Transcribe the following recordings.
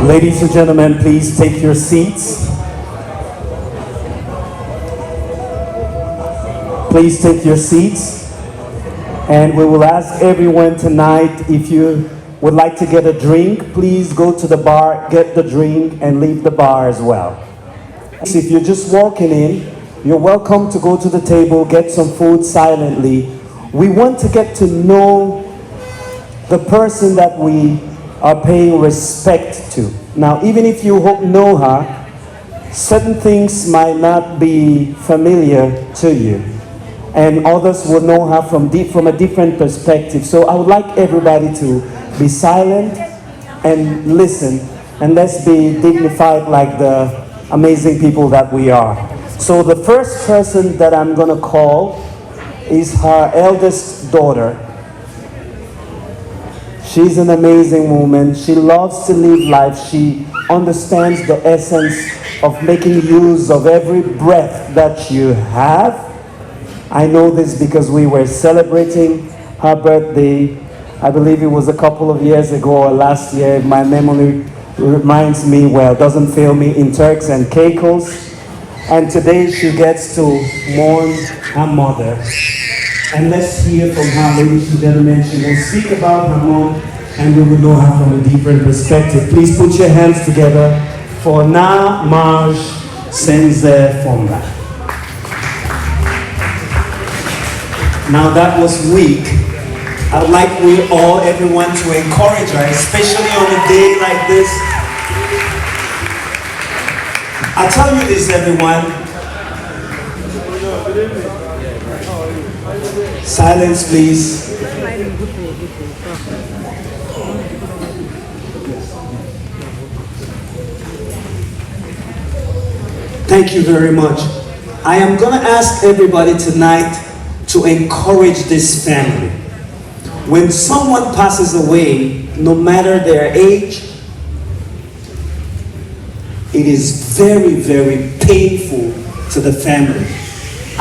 Ladies and gentlemen, please take your seats. Please take your seats. And we will ask everyone tonight, if you would like to get a drink, please go to the bar, get the drink, and leave the bar as well. So if you're just walking in, you're welcome to go to the table, get some food silently. We want to get to know the person that we are paying respect to. Now, even if you know her, certain things might not be familiar to you, and others will know her from a different perspective. So I would like everybody to be silent and listen, and let's be dignified like the amazing people that we are. So the first person that I'm gonna call is her eldest daughter. She's an amazing woman. She loves to live life. She understands the essence of making use of every breath that you have. I know this because we were celebrating her birthday. I believe it was a couple of years ago or last year. My memory reminds me, well, doesn't fail me, in Turks and Caicos. And today she gets to mourn her mother. And let's hear from her, ladies and gentlemen. She will speak about her mom, and we will know her from a different perspective. Please put your hands together for Na Maj Sendze Fonda. Now that was weak. I would like everyone to encourage her, especially on a day like this. I'll tell you this, everyone. Silence, please. Thank you very much. I am going to ask everybody tonight to encourage this family. When someone passes away, no matter their age, it is very, very painful to the family.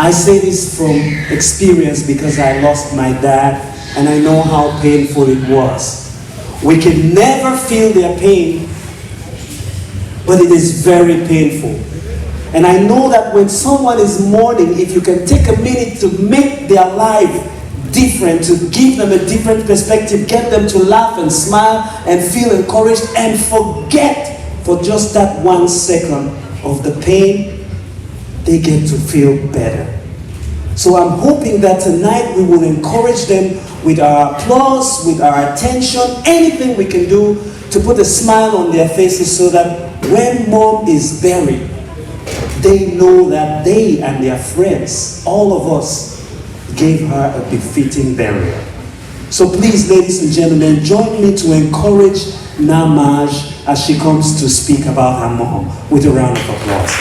I say this from experience because I lost my dad and I know how painful it was. We can never feel their pain, but it is very painful. And I know that when someone is mourning, if you can take a minute to make their life different, to give them a different perspective, get them to laugh and smile and feel encouraged and forget for just that 1 second of the pain, they get to feel better. So I'm hoping that tonight we will encourage them with our applause, with our attention, anything we can do to put a smile on their faces so that when mom is buried, they know that they and their friends, all of us, gave her a befitting burial. So please, ladies and gentlemen, join me to encourage Na Maj as she comes to speak about her mom with a round of applause.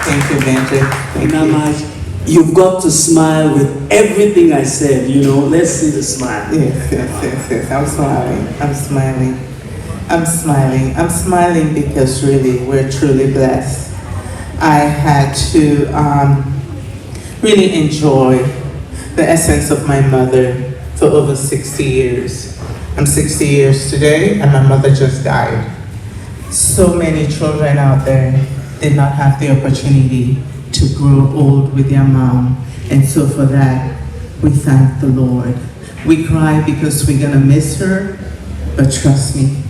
Thank you, Benji. Na Maj, you've got to smile with everything I said, you know. Let's see the smile. Yes. I'm smiling. I'm smiling. I'm smiling. I'm smiling because really we're truly blessed. I had to really enjoy the essence of my mother for over 60 years. I'm 60 years today and my mother just died. So many children out there did not have the opportunity to grow old with their mom. And so for that, we thank the Lord. We cry because we're gonna miss her, but trust me,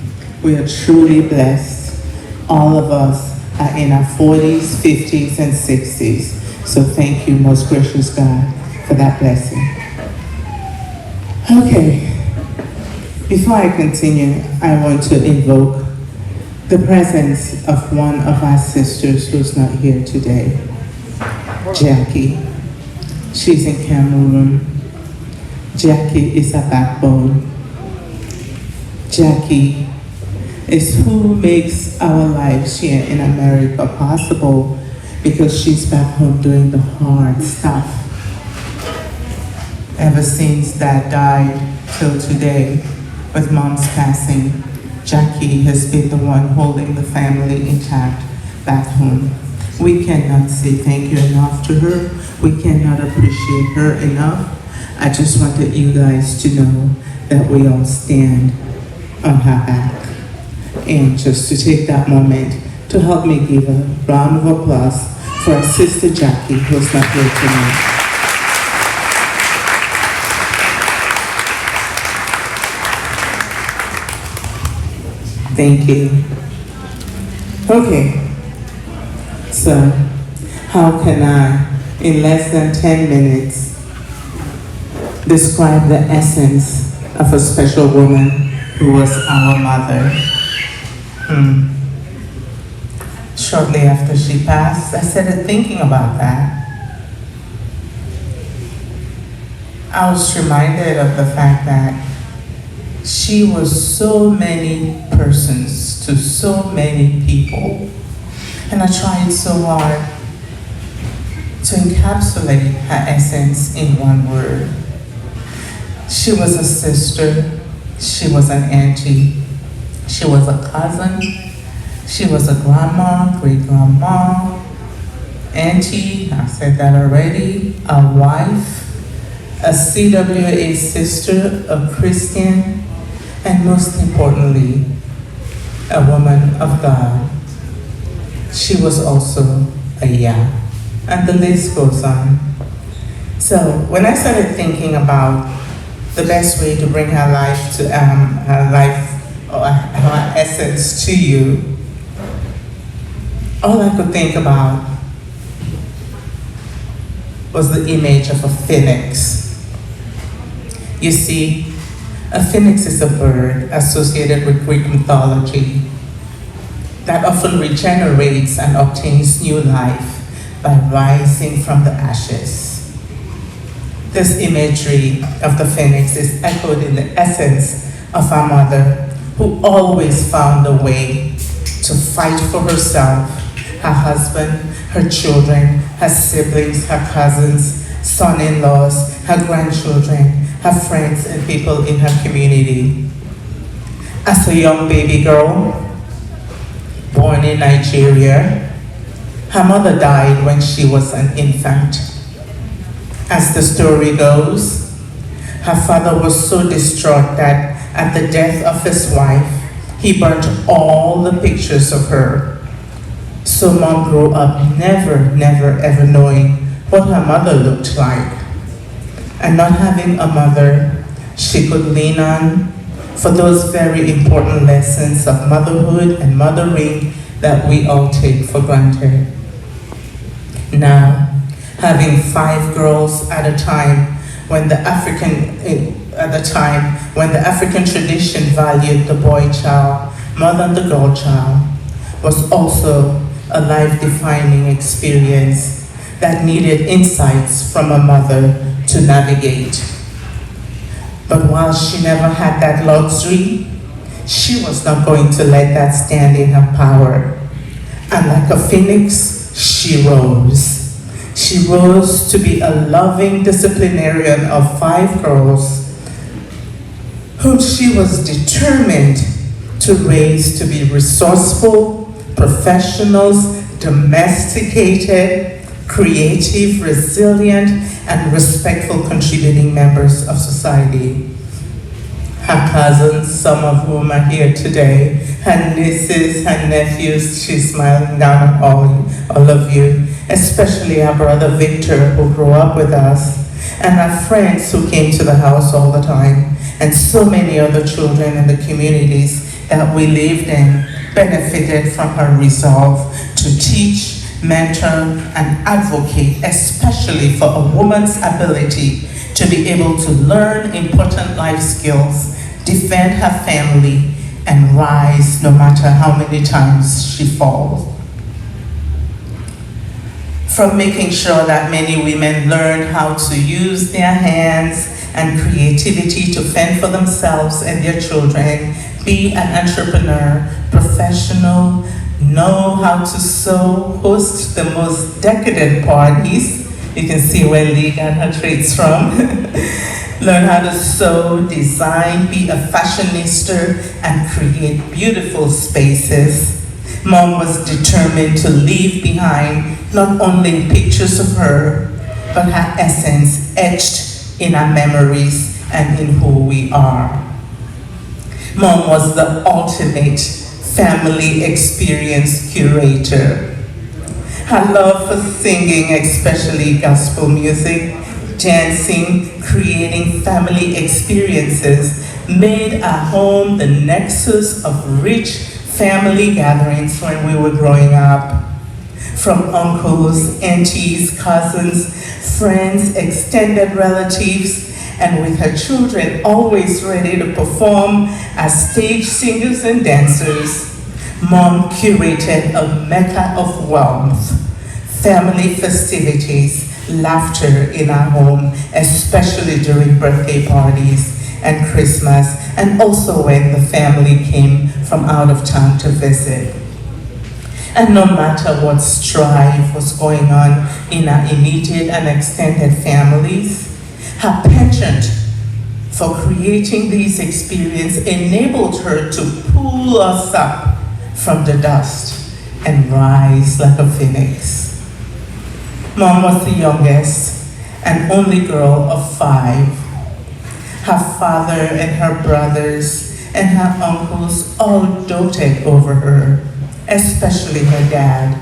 we are truly blessed. All of us are in our 40s, 50s, and 60s. So thank you, most gracious God, for that blessing. Okay, before I continue, I want to invoke the presence of one of our sisters who's not here today, Jackie. She's in Cameroon. Jackie is a backbone. Jackie is who makes our lives here in America possible, because she's back home doing the hard stuff. ever since Dad died till today, with Mom's passing, Jackie has been the one holding the family intact back home. We cannot say thank you enough to her. We cannot appreciate her enough. I just wanted you guys to know that we all stand on her back. And just to take that moment to help me give a round of applause for our sister Jackie, who's not here tonight. Thank you. Okay, so how can I, in less than 10 minutes, describe the essence of a special woman who was our mother? Shortly after she passed, I started thinking about that. I was reminded of the fact that she was so many persons to so many people, and I tried so hard to encapsulate her essence in one word. She was a sister, she was an auntie, she was a cousin, she was a grandma, great-grandma, auntie, I said that already, a wife, a CWA sister, a Christian, and most importantly, a woman of God. She was also a Yah, and the list goes on. So when I started thinking about the best way to bring her life to her life or her essence to you, all I could think about was the image of a phoenix. You see, a phoenix is a bird associated with Greek mythology that often regenerates and obtains new life by rising from the ashes. This imagery of the phoenix is echoed in the essence of our mother, who always found a way to fight for herself, her husband, her children, her siblings, her cousins, son-in-laws, her grandchildren, her friends, and people in her community. As a young baby girl, born in Nigeria, her mother died when she was an infant. As the story goes, her father was so distraught that at the death of his wife, he burnt all the pictures of her. So Mom grew up never ever knowing what her mother looked like. And not having a mother she could lean on for those very important lessons of motherhood and mothering that we all take for granted. Now, having 5 girls at a time when the African tradition valued the boy child more than the girl child was also a life-defining experience that needed insights from a mother to navigate. But while she never had that luxury, she was not going to let that stand in her power. And like a phoenix, she rose. She rose to be a loving disciplinarian of 5 girls whom she was determined to raise to be resourceful, professionals, domesticated, creative, resilient, and respectful contributing members of society. Her cousins, some of whom are here today, her nieces, her nephews, she's smiling down on all of you, especially our brother Victor, who grew up with us, and our friends who came to the house all the time, and so many other children in the communities that we lived in benefited from her resolve to teach, mentor, and advocate, especially for a woman's ability to be able to learn important life skills, defend her family, and rise no matter how many times she falls. From making sure that many women learn how to use their hands and creativity to fend for themselves and their children, be an entrepreneur, professional, know how to sew, host the most decadent parties, You can see where Lee got her traits from. Learn how to sew, design, be a fashionista, and create beautiful spaces. Mom was determined to leave behind not only pictures of her, but her essence etched in our memories and in who we are. Mom was the ultimate family experience curator. Her love for singing, especially gospel music, dancing, creating family experiences, made our home the nexus of rich family gatherings when we were growing up. From uncles, aunties, cousins, friends, extended relatives, and with her children always ready to perform as stage singers and dancers, Mom curated a mecca of warmth, family festivities, laughter in our home, especially during birthday parties and Christmas, and also when the family came from out of town to visit. And no matter what strife was going on in our immediate and extended families, her penchant for creating these experiences enabled her to pull us up from the dust and rise like a phoenix. Mom was the youngest and only girl of 5. Her father and her brothers and her uncles all doted over her, especially her dad.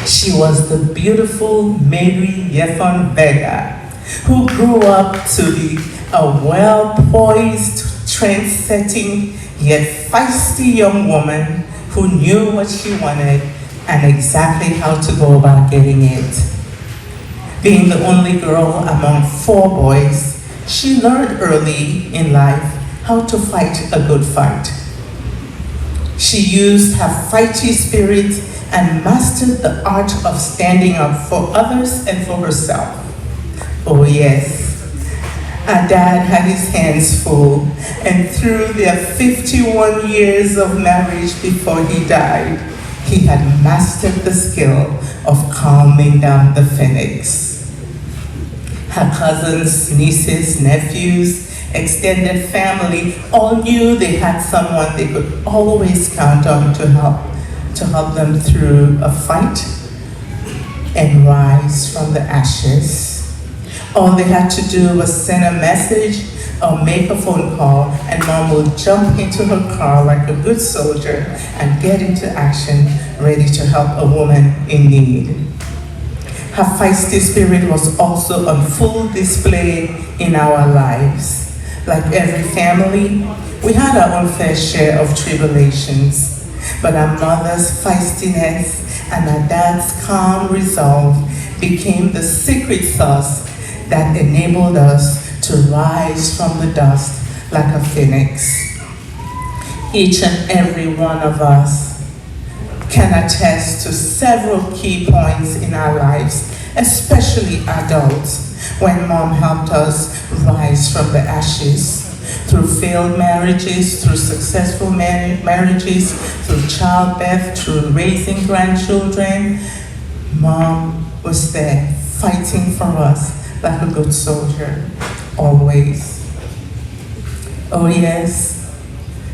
She was the beautiful Mary Yefon Vega, who grew up to be a well-poised, trend-setting, yet feisty young woman who knew what she wanted and exactly how to go about getting it. Being the only girl among 4 boys, she learned early in life how to fight a good fight. She used her fighty spirit and mastered the art of standing up for others and for herself. Oh yes, her dad had his hands full, and through their 51 years of marriage before he died, he had mastered the skill of calming down the phoenix. Her cousins, nieces, nephews, extended family all knew they had someone they could always count on to help them through a fight and rise from the ashes. All they had to do was send a message or make a phone call, and Mom would jump into her car like a good soldier and get into action, ready to help a woman in need. Her feisty spirit was also on full display in our lives. Like every family, we had our own fair share of tribulations, but our mother's feistiness and our dad's calm resolve became the secret sauce that enabled us to rise from the dust like a phoenix. Each and every one of us can attest to several key points in our lives, especially adults, when Mom helped us rise from the ashes. Through failed marriages, through successful marriages, through childbirth, through raising grandchildren, Mom was there fighting for us like a good soldier, always. Oh yes,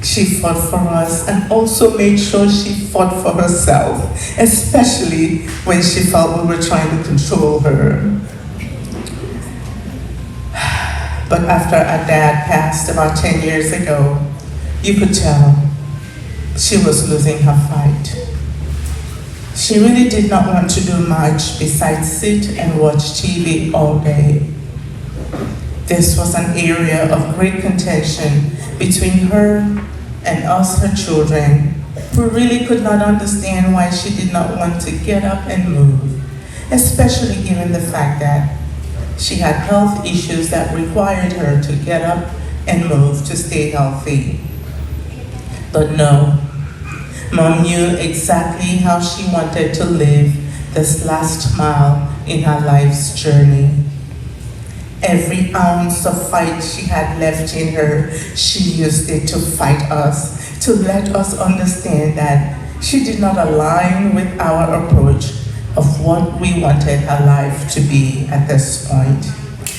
she fought for us and also made sure she fought for herself, especially when she felt we were trying to control her. But after our dad passed about 10 years ago, you could tell she was losing her fight. She really did not want to do much besides sit and watch TV all day. This was an area of great contention between her and us, her children, who really could not understand why she did not want to get up and move, especially given the fact that she had health issues that required her to get up and move to stay healthy. But no, Mom knew exactly how she wanted to live this last mile in her life's journey. Every ounce of fight she had left in her, she used it to fight us, to let us understand that she did not align with our approach of what we wanted her life to be at this point.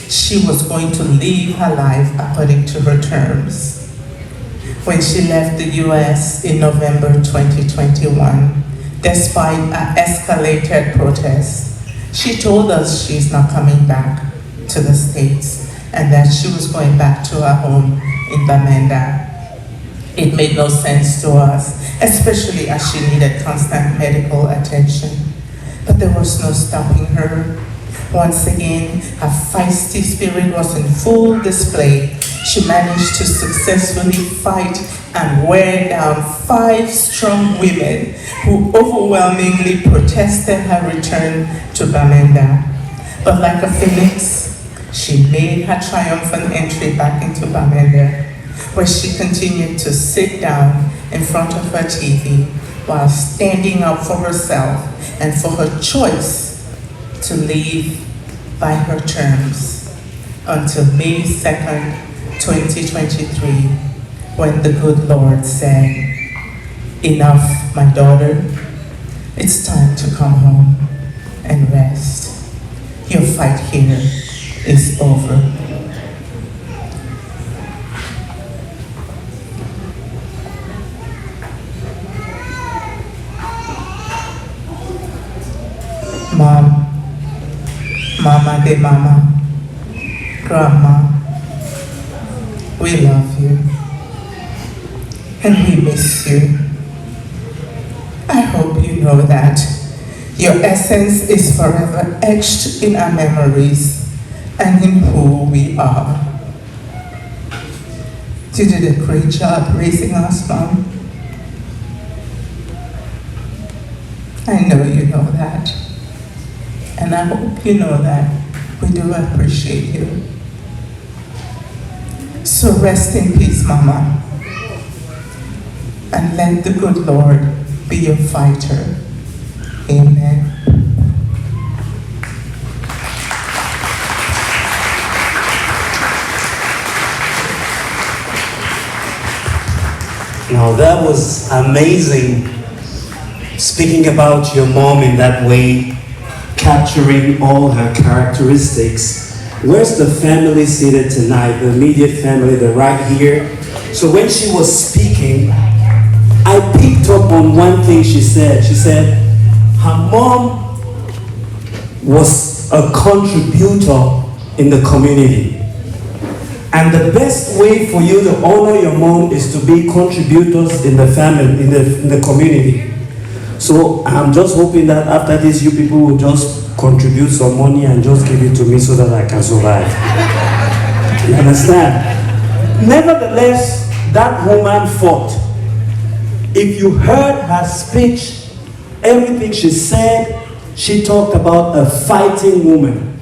She was going to live her life according to her terms. When she left the US in November 2021, despite an escalated protest, she told us she's not coming back to the States and that she was going back to her home in Bamenda. It made no sense to us, especially as she needed constant medical attention. But there was no stopping her. Once again, her feisty spirit was in full display. She managed to successfully fight and wear down 5 strong women who overwhelmingly protested her return to Bamenda. But like a phoenix, she made her triumphant entry back into Bamenda, where she continued to sit down in front of her TV while standing up for herself and for her choice to live by her terms until May 2nd, 2023, when the good Lord said, "Enough, my daughter. It's time to come home and rest. Your fight here is over." Mom, Mama de Mama, Grandma, we love you and we miss you. I hope you know that your essence is forever etched in our memories and in who we are. You did a great job raising us, Mom. I know you know that. And I hope you know that we do appreciate you. So rest in peace, Mama. And let the good Lord be your fighter. Amen. Now that was amazing, speaking about your mom in that way, capturing all her characteristics. Where's the family seated tonight? The immediate family, they're right here. So when she was speaking, I picked up on one thing she said. She said her mom was a contributor in the community. And the best way for you to honor your mom is to be contributors in the family, in the community. So I'm just hoping that after this, you people will just contribute some money and just give it to me so that I can survive. You understand? Nevertheless, that woman fought. If you heard her speech, everything she said, she talked about a fighting woman.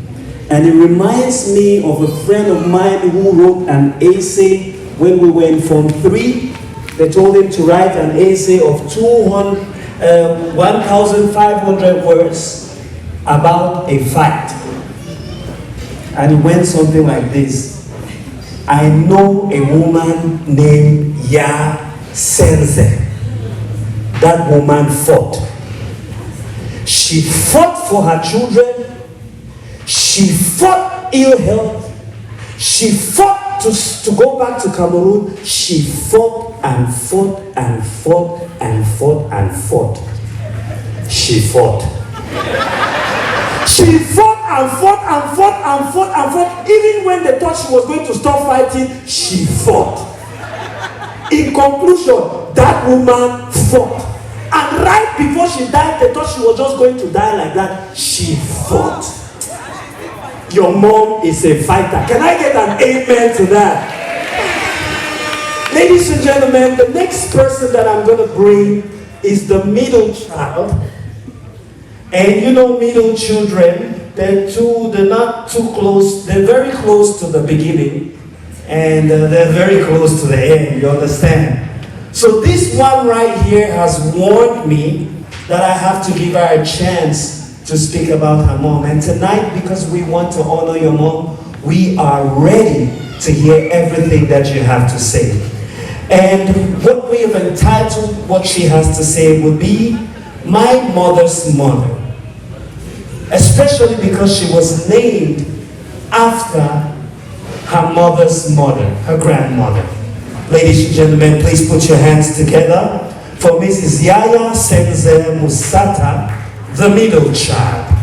And it reminds me of a friend of mine who wrote an essay when we were in Form 3. They told him to write an essay of 1,500 words about a fight. And it went something like this. I know a woman named Sendze. That woman fought. She fought for her children. She fought ill health. She fought to go back to Cameroon. She fought and fought and fought and fought and fought. She fought. She fought and fought and fought and fought and fought. Even when they thought she was going to stop fighting, she fought. In conclusion, that woman fought. And right before she died, they thought she was just going to die like that. She fought. Your mom is a fighter. Can I get an amen to that? Ladies and gentlemen, the next person that I'm going to bring is the middle child. And you know, middle children, they're not too close. They're very close to the beginning. And they're very close to the end, you understand? So this one right here has warned me that I have to give her a chance to speak about her mom. And tonight, because we want to honor your mom, we are ready to hear everything that you have to say. And what we have entitled what she has to say would be My Mother's Mother. especially because she was named after her mother's mother, her grandmother. Ladies and gentlemen, please put your hands together for Mrs. Yaya Sendze Musata, the middle child.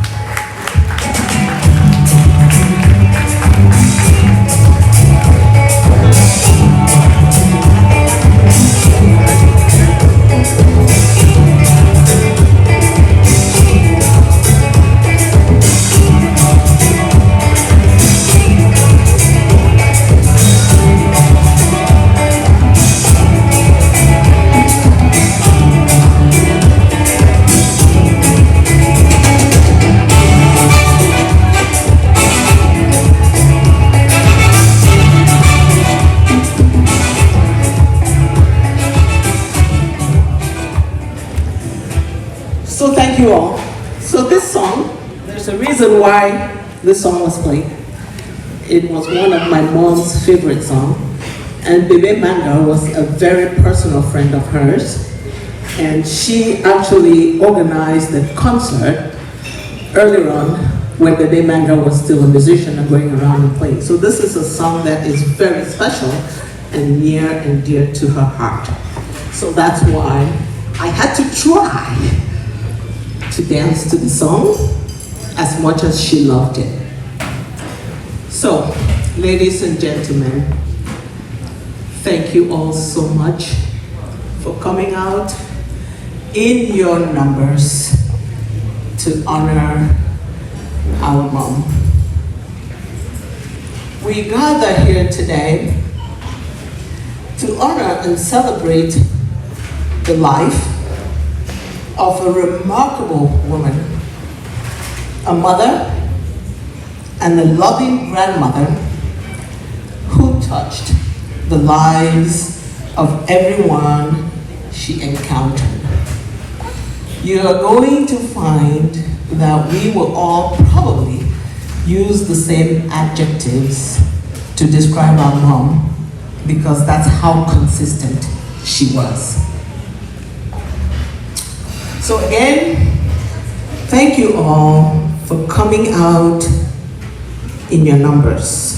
So thank you all. So this song, there's a reason why this song was played. It was one of my mom's favorite songs, and Bebe Manga was a very personal friend of hers, and she actually organized a concert earlier on when Bebe Manga was still a musician and going around and playing. So this is a song that is very special and near and dear to her heart. So that's why I had to try to dance to the song as much as she loved it. So, ladies and gentlemen, thank you all so much for coming out in your numbers to honor our mom. We gather here today to honor and celebrate the life of a remarkable woman, a mother and a loving grandmother who touched the lives of everyone she encountered. You are going to find that we will all probably use the same adjectives to describe our mom because that's how consistent she was. So again, thank you all for coming out in your numbers.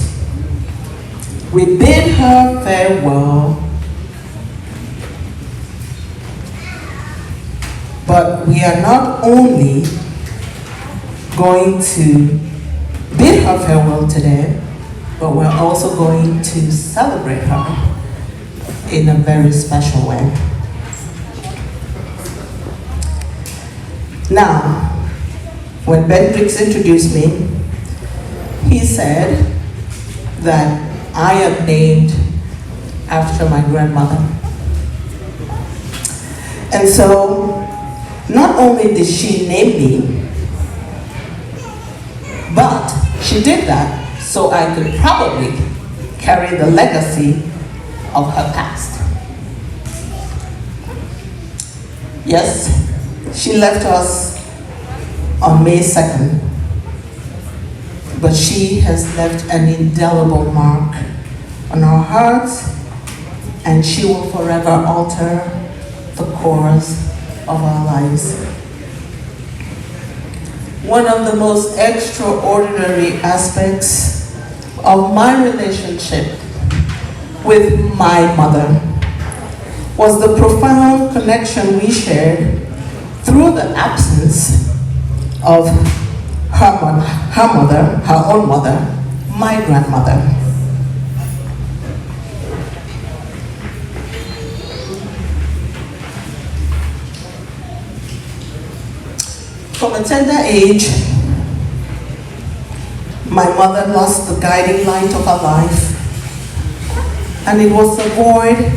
We bid her farewell, but we are not only going to bid her farewell today, but we're also going to celebrate her in a very special way. Now, when Bendrix introduced me, he said that I am named after my grandmother. And so, not only did she name me, but she did that so I could probably carry the legacy of her past. Yes, she left us on May 2nd, but she has left an indelible mark on our hearts, and she will forever alter the course of our lives. One of the most extraordinary aspects of my relationship with my mother was the profound connection we shared through the absence of her own mother, my grandmother. From a tender age, my mother lost the guiding light of her life, and it was a void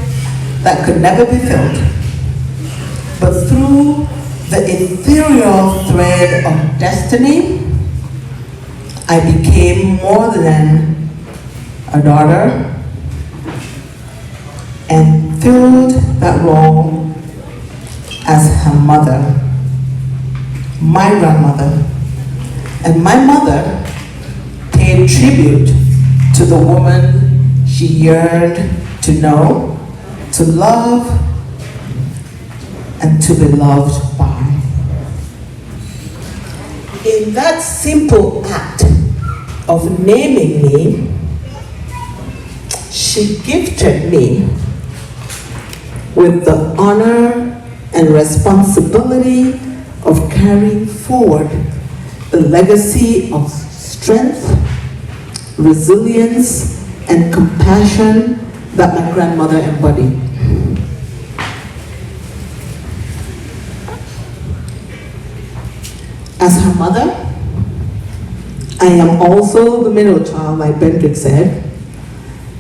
that could never be filled. But through the ethereal thread of destiny, I became more than a daughter and filled that role as her mother, my grandmother. And my mother paid tribute to the woman she yearned to know, to love, and to be loved by. in that simple act of naming me, she gifted me with the honor and responsibility of carrying forward the legacy of strength, resilience, and compassion that my grandmother embodied. As her mother, I am also the middle child, like Bendrick said,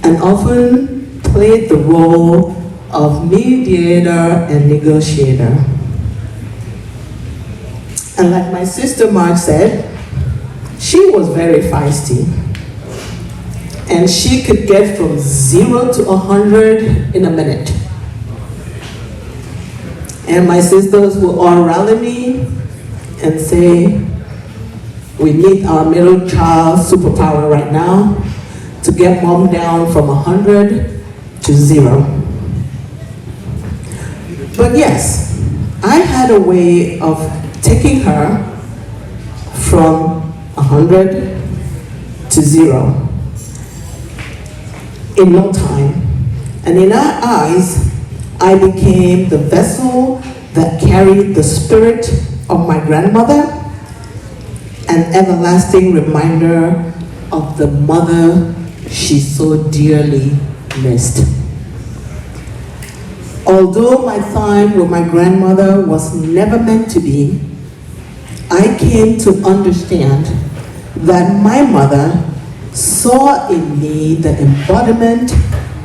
and often played the role of mediator and negotiator. And like my sister Mark said, she was very feisty. And she could get from 0 to 100 in a minute. And my sisters would all rally me and say, we need our middle child superpower right now to get mom down from 100 to 0. But yes, I had a way of taking her from 100 to 0 in no time. And in our eyes, I became the vessel that carried the spirit of my grandmother, an everlasting reminder of the mother she so dearly missed. Although my time with my grandmother was never meant to be, I came to understand that my mother saw in me the embodiment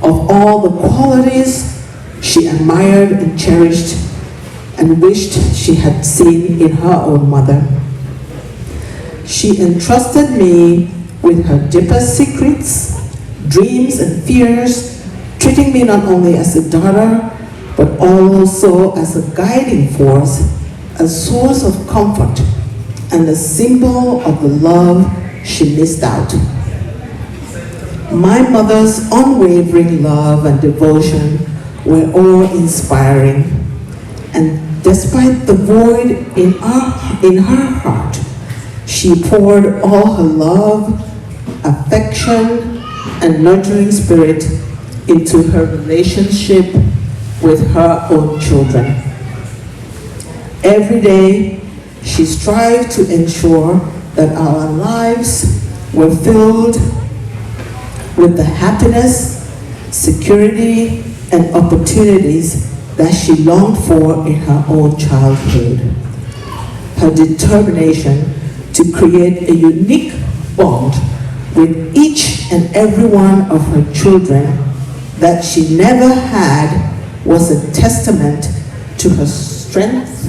of all the qualities she admired and cherished and wished she had seen in her own mother. She entrusted me with her deepest secrets, dreams, and fears, treating me not only as a daughter, but also as a guiding force, a source of comfort, and a symbol of the love she missed out. My mother's unwavering love and devotion were awe-inspiring, and despite the void in her heart, she poured all her love, affection, and nurturing spirit into her relationship with her own children. Every day, she strived to ensure that our lives were filled with the happiness, security, and opportunities that she longed for in her own childhood. Her determination to create a unique bond with each and every one of her children that she never had was a testament to her strength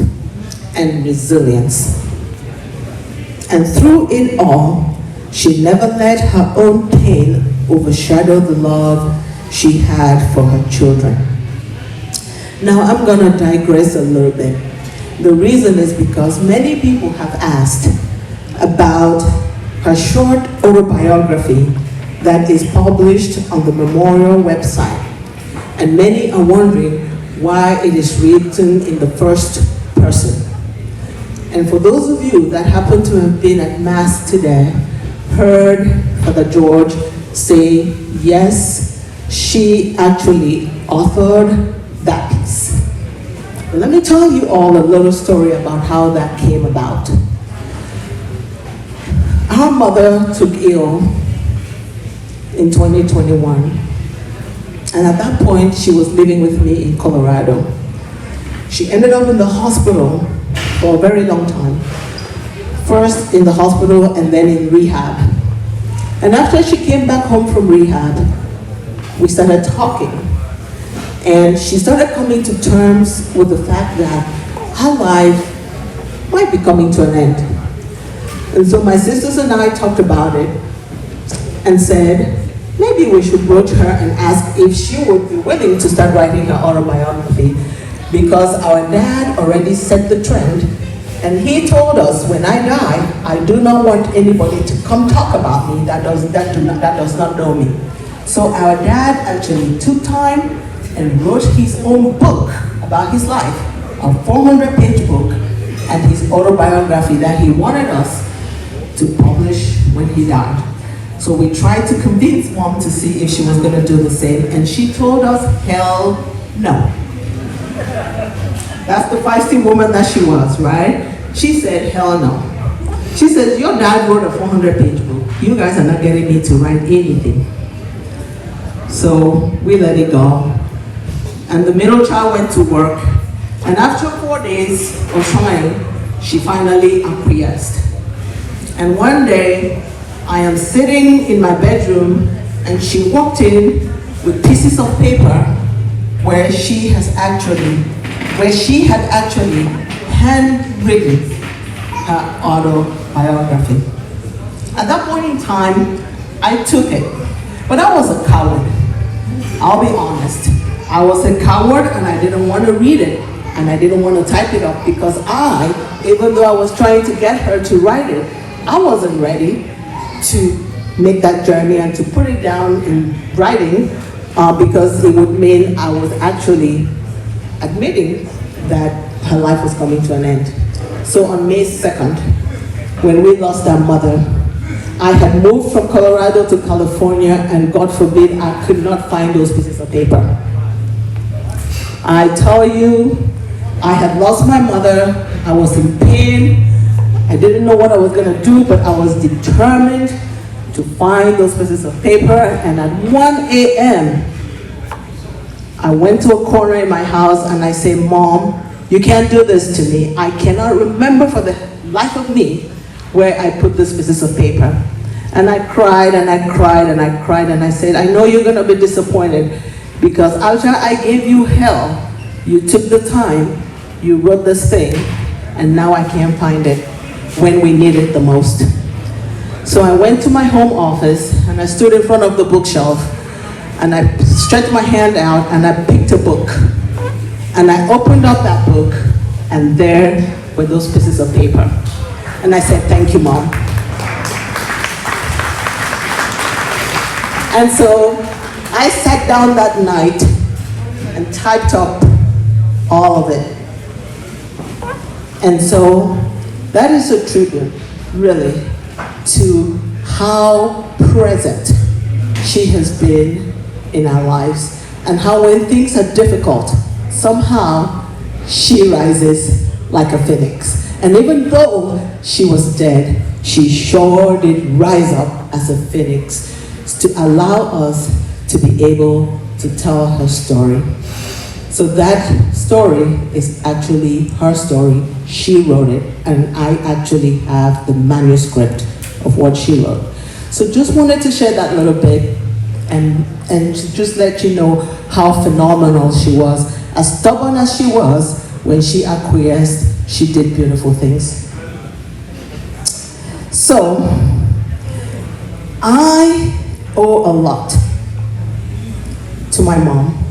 and resilience. And through it all, she never let her own pain overshadow the love she had for her children. Now I'm going to digress a little bit. The reason is because many people have asked about her short autobiography that is published on the memorial website. And many are wondering why it is written in the first person. And for those of you that happen to have been at Mass today, heard Father George say, yes, she actually authored that piece. Let me tell you all a little story about how that came about. Our mother took ill in 2021. And at that point, she was living with me in Colorado. She ended up in the hospital for a very long time. First in the hospital and then in rehab. And after she came back home from rehab, we started talking. And she started coming to terms with the fact that her life might be coming to an end. And so my sisters and I talked about it and said, maybe we should approach her and ask if she would be willing to start writing her autobiography, because our dad already set the trend, and he told us, when I die, I do not want anybody to come talk about me that does not know me. So our dad actually took time and wrote his own book about his life, a 400-page book, and his autobiography that he wanted us to publish when he died. So we tried to convince Mom to see if she was going to do the same, and she told us, hell no. That's the feisty woman that she was, right? She said, hell no. She says, your dad wrote a 400-page book. You guys are not getting me to write anything. So we let it go. And the middle child went to work. And after 4 days of trying, she finally acquiesced. And one day, I am sitting in my bedroom, and she walked in with pieces of paper where she had actually handwritten her autobiography. At that point in time, I took it, but I was a coward. I'll be honest. I was a coward, and I didn't want to read it, and I didn't want to type it up because even though I was trying to get her to write it, I wasn't ready to make that journey and to put it down in writing because it would mean I was actually admitting that her life was coming to an end. So on May 2nd, when we lost our mother, I had moved from Colorado to California, and God forbid I could not find those pieces of paper. I tell you, I had lost my mother, I was in pain, I didn't know what I was going to do, but I was determined to find those pieces of paper, and at 1 a.m., I went to a corner in my house and I said, Mom, you can't do this to me. I cannot remember for the life of me where I put these pieces of paper. And I cried and I cried and I cried and I said, I know you're going to be disappointed because after I gave you hell, you took the time, you wrote this thing, and now I can't find it when we need it the most. So I went to my home office and I stood in front of the bookshelf and I stretched my hand out and I picked a book. And I opened up that book and there were those pieces of paper. And I said, thank you, Mom. And so I sat down that night and typed up all of it. And so that is a tribute, really, to how present she has been in our lives, and how when things are difficult, somehow she rises like a phoenix. And even though she was dead, she sure did rise up as a phoenix to allow us to be able to tell her story. So that story is actually her story. She wrote it, and I actually have the manuscript of what she wrote. So just wanted to share that little bit and to just let you know how phenomenal she was. As stubborn as she was, when she acquiesced, she did beautiful things. So, I owe a lot to my mom.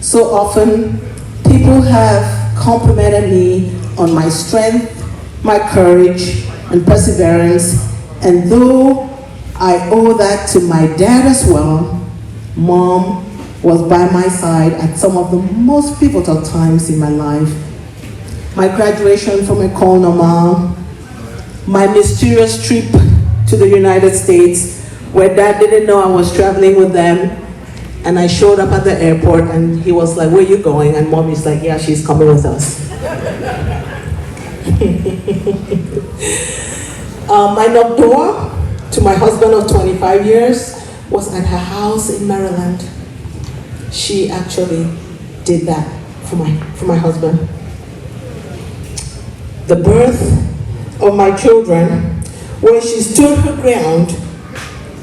So often, people have complimented me on my strength, my courage, and perseverance, and though I owe that to my dad as well, Mom was by my side at some of the most pivotal times in my life. My graduation from École Normale, my mysterious trip to the United States, where Dad didn't know I was traveling with them, and I showed up at the airport and he was like, where are you going? And Mom is like, yeah, she's coming with us. My knock door to my husband of 25 years was at her house in Maryland. She actually did that for my husband. The birth of my children, where she stood her ground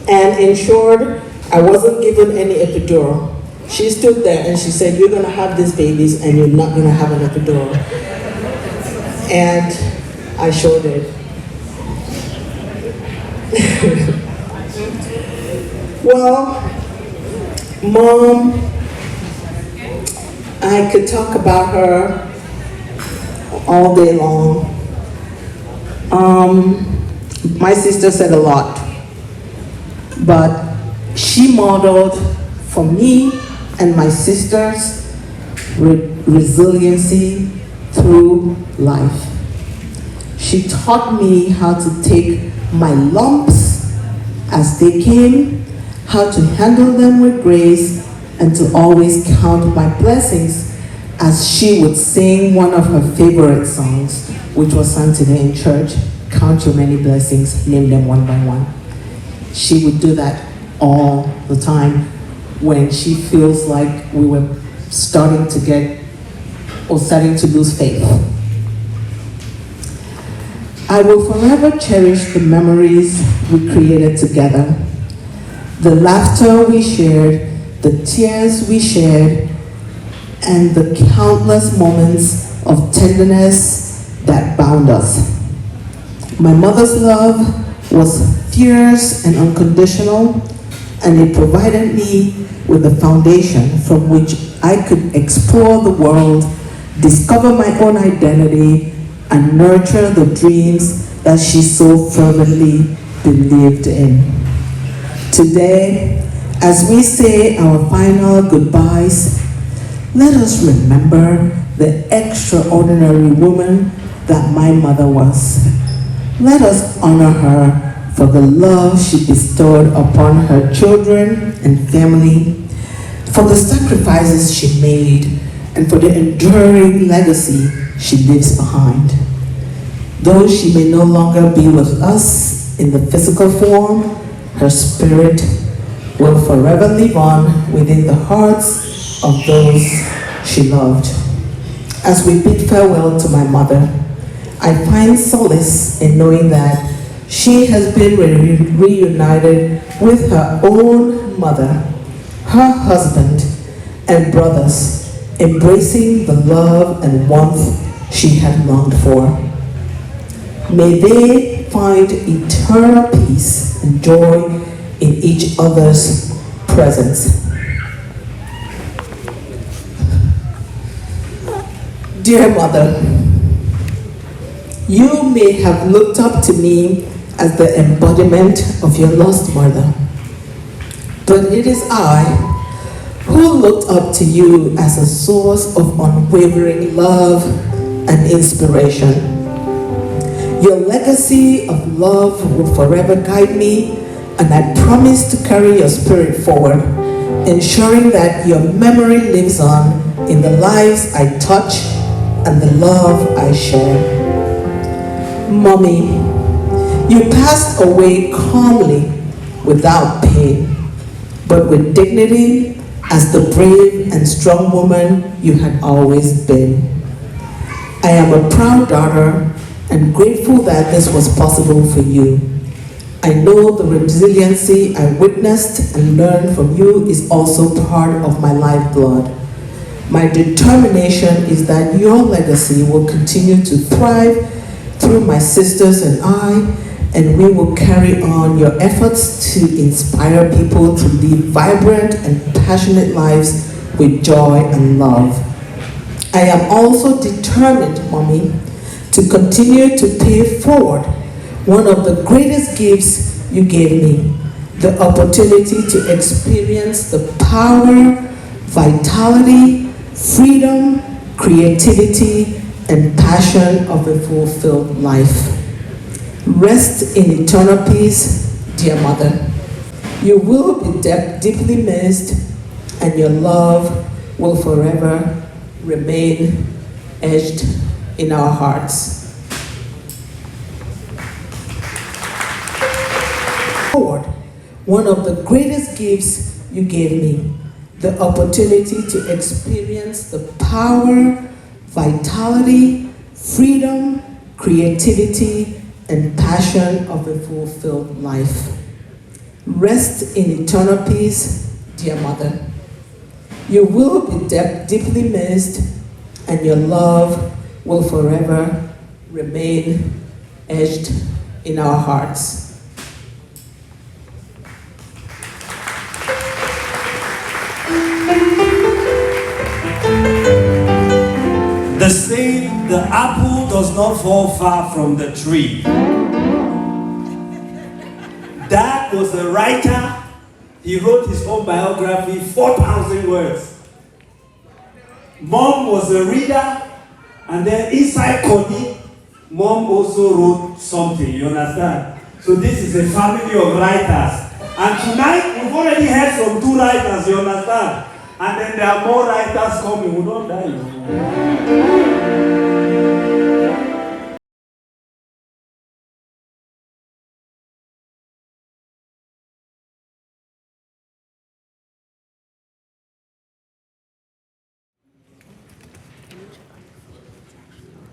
and ensured I wasn't given any epidural. She stood there and she said, you're gonna have these babies and you're not gonna have an epidural. And I sure did. Well, Mom, I could talk about her all day long. My sister said a lot, but she modeled for me and my sisters resiliency through life. She taught me how to take my lumps as they came, how to handle them with grace, and to always count my blessings, as she would sing one of her favorite songs, which was sung today in church, "Count your many blessings, name them one by one." She would do that all the time when she feels like we were starting to lose faith. I will forever cherish the memories we created together, the laughter we shared, the tears we shared, and the countless moments of tenderness that bound us. My mother's love was fierce and unconditional, and it provided me with a foundation from which I could explore the world, discover my own identity, and nurture the dreams that she so fervently believed in. Today, as we say our final goodbyes, let us remember the extraordinary woman that my mother was. Let us honor her for the love she bestowed upon her children and family, for the sacrifices she made, and for the enduring legacy she leaves behind. Though she may no longer be with us in the physical form, her spirit will forever live on within the hearts of those she loved. As we bid farewell to my mother, I find solace in knowing that she has been reunited with her own mother, her husband, and brothers, embracing the love and warmth she had longed for. May they find eternal peace and joy in each other's presence. Dear Mother, you may have looked up to me as the embodiment of your lost mother, but it is I who looked up to you as a source of unwavering love and inspiration. Your legacy of love will forever guide me, and I promise to carry your spirit forward, ensuring that your memory lives on in the lives I touch and the love I share. Mommy, you passed away calmly, without pain, but with dignity, as the brave and strong woman you had always been. I am a proud daughter and grateful that this was possible for you. I know the resiliency I witnessed and learned from you is also part of my lifeblood. My determination is that your legacy will continue to thrive through my sisters and I, and we will carry on your efforts to inspire people to live vibrant and passionate lives with joy and love. I am also determined, Mommy, to continue to pay forward one of the greatest gifts you gave me, the opportunity to experience the power, vitality, freedom, creativity, and passion of a fulfilled life. Rest in eternal peace, dear Mother. You will be deeply missed, and your love will forever remain etched in our hearts. One of the greatest gifts you gave me, the opportunity to experience the power, vitality, freedom, creativity, and passion of a fulfilled life. Rest in eternal peace, dear Mother. You will be deeply missed, and your love will forever remain etched in our hearts. The saying, the apple does not fall far from the tree. Dad was a writer. He wrote his own biography, 4,000 words. Mom was a reader, and then inside Connie, Mom also wrote something, you understand? So this is a family of writers. And tonight, we've already heard from 2 writers, you understand? And then there are more writers coming who don't die.